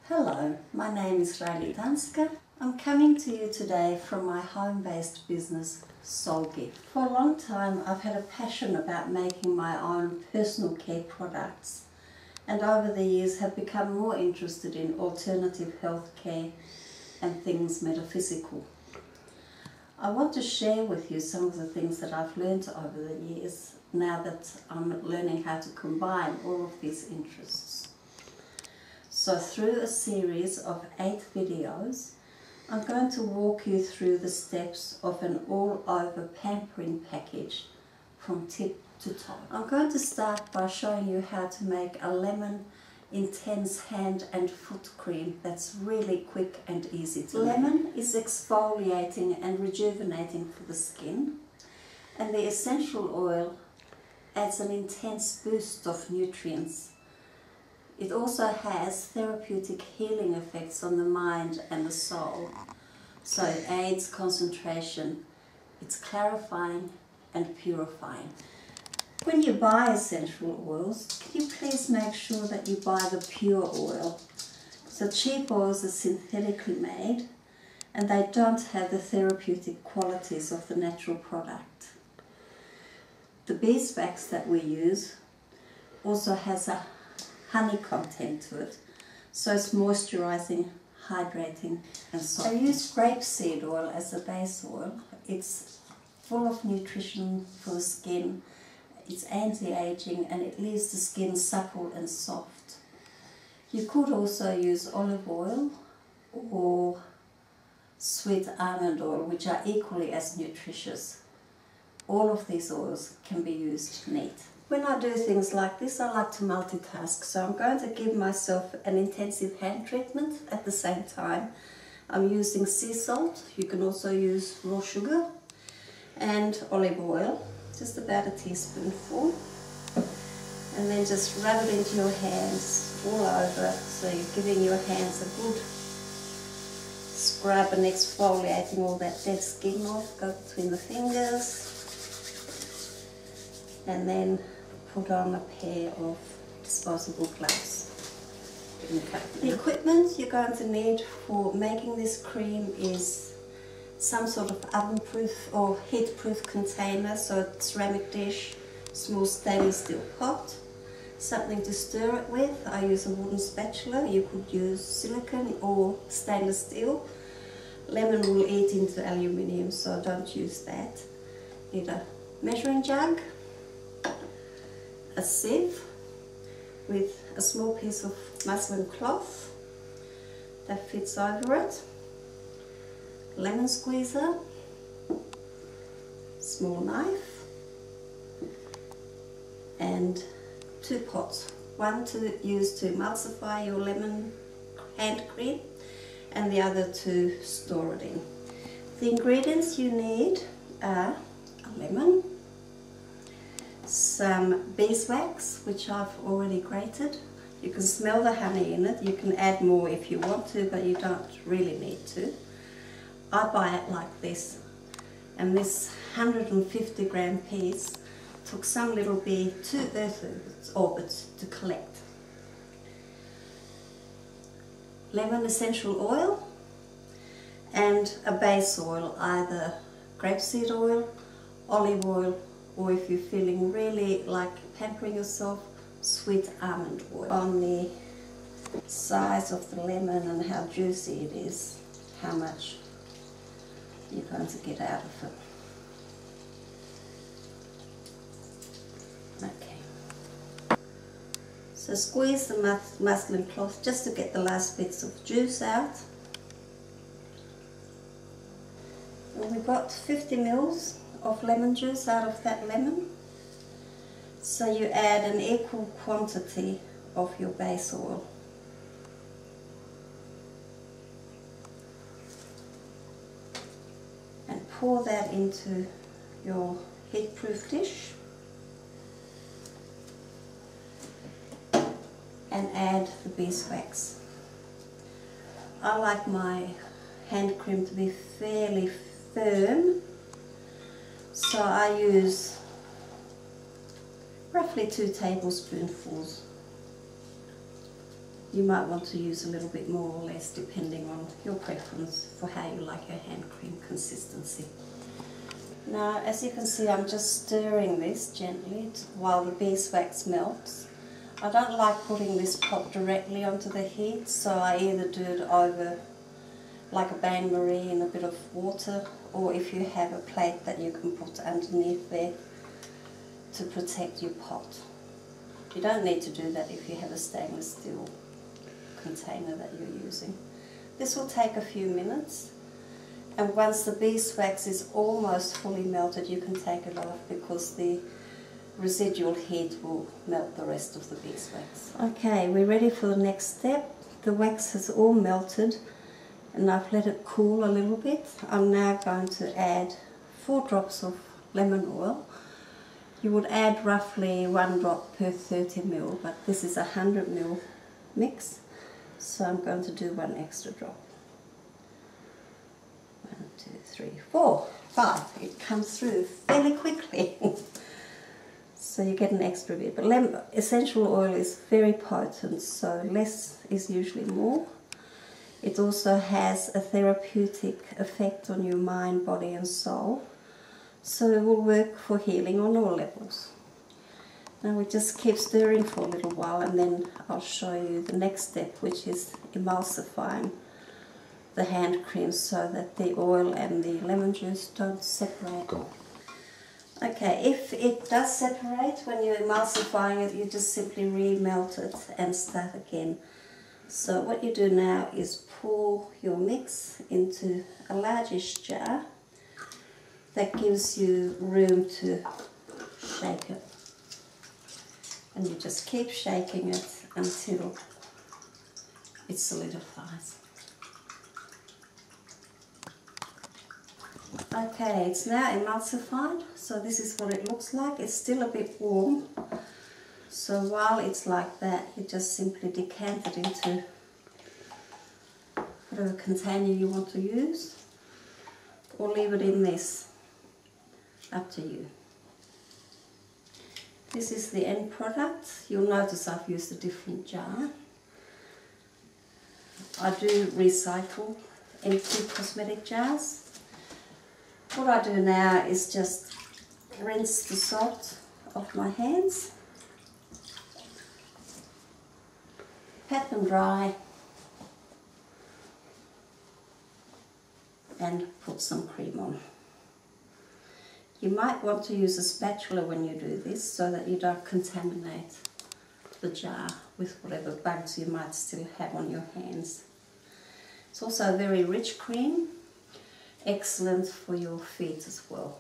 Hello, my name is Riley Danska. I'm coming to you today from my home-based business, Soulgift. For a long time I've had a passion about making my own personal care products, and over the years have become more interested in alternative health care and things metaphysical. I want to share with you some of the things that I've learned over the years now that I'm learning how to combine all of these interests. So through a series of 8 videos, I'm going to walk you through the steps of an all-over pampering package from tip to toe. I'm going to start by showing you how to make a lemon intense hand and foot cream that's really quick and easy to make. Lemon is exfoliating and rejuvenating for the skin, and the essential oil adds an intense boost of nutrients. It also has therapeutic healing effects on the mind and the soul. So it aids concentration, it's clarifying and purifying. When you buy essential oils, can you please make sure that you buy the pure oil? So cheap oils are synthetically made and they don't have the therapeutic qualities of the natural product. The beeswax that we use also has a honey content to it, so it's moisturizing, hydrating and soft. I use grapeseed oil as a base oil. It's full of nutrition for the skin, it's anti-aging and it leaves the skin supple and soft. You could also use olive oil or sweet almond oil, which are equally as nutritious. All of these oils can be used neat. When I do things like this, I like to multitask, so I'm going to give myself an intensive hand treatment at the same time. I'm using sea salt, you can also use raw sugar, and olive oil, just about a teaspoonful. And then just rub it into your hands all over, so you're giving your hands a good scrub and exfoliating all that dead skin off. Go between the fingers. And then put on a pair of disposable gloves. The equipment you're going to need for making this cream is some sort of oven-proof or heat-proof container, so a ceramic dish, small stainless steel pot, something to stir it with. I use a wooden spatula. You could use silicone or stainless steel. Lemon will eat into aluminium, so don't use that. Need a measuring jug, a sieve with a small piece of muslin cloth that fits over it, lemon squeezer, small knife, and 2 pots. One to use to emulsify your lemon hand cream and the other to store it in. The ingredients you need are a lemon, some beeswax, which I've already grated. You can smell the honey in it. You can add more if you want to, but you don't really need to. I buy it like this, and this 150 gram piece took some little bee 2 Earth orbits to collect. Lemon essential oil and a base oil, either grapeseed oil, olive oil, or if you're feeling really like pampering yourself, sweet almond oil. On the size of the lemon and how juicy it is, how much you're going to get out of it. Okay. So squeeze the muslin cloth just to get the last bits of juice out. And we've got 50 mils of lemon juice out of that lemon. So you add an equal quantity of your base oil. And pour that into your heat-proof dish. And add the beeswax. I like my hand cream to be fairly firm, so I use roughly 2 tablespoonfuls. You might want to use a little bit more or less depending on your preference for how you like your hand cream consistency. Now, as you can see, I'm just stirring this gently while the beeswax melts. I don't like putting this pot directly onto the heat, so I either do it over like a bain-marie in a bit of water, or if you have a plate that you can put underneath there to protect your pot. You don't need to do that if you have a stainless steel container that you're using. This will take a few minutes, and once the beeswax is almost fully melted, you can take it off because the residual heat will melt the rest of the beeswax. Okay, we're ready for the next step. The wax has all melted and I've let it cool a little bit. I'm now going to add 4 drops of lemon oil. You would add roughly 1 drop per 30 ml, but this is a 100 ml mix, so I'm going to do 1 extra drop. 1, 2, 3, 4, 5. It comes through fairly quickly. So you get an extra bit. But essential oil is very potent, so less is usually more. It also has a therapeutic effect on your mind, body and soul. So it will work for healing on all levels. Now we just keep stirring for a little while, and then I'll show you the next step, which is emulsifying the hand cream so that the oil and the lemon juice don't separate. Go. Okay, if it does separate when you're emulsifying it, you just simply remelt it and start again. So what you do now is pour your mix into a largish jar. That gives you room to shake it. And you just keep shaking it until it solidifies. Okay, it's now emulsified, so this is what it looks like. It's still a bit warm, so while it's like that, you just simply decant it into whatever container you want to use, or leave it in this, up to you. This is the end product. You'll notice I've used a different jar. I do recycle empty cosmetic jars. What I do now is just rinse the salt off my hands, pat them dry, and put some cream on. You might want to use a spatula when you do this so that you don't contaminate the jar with whatever bugs you might still have on your hands. It's also a very rich cream, excellent for your feet as well.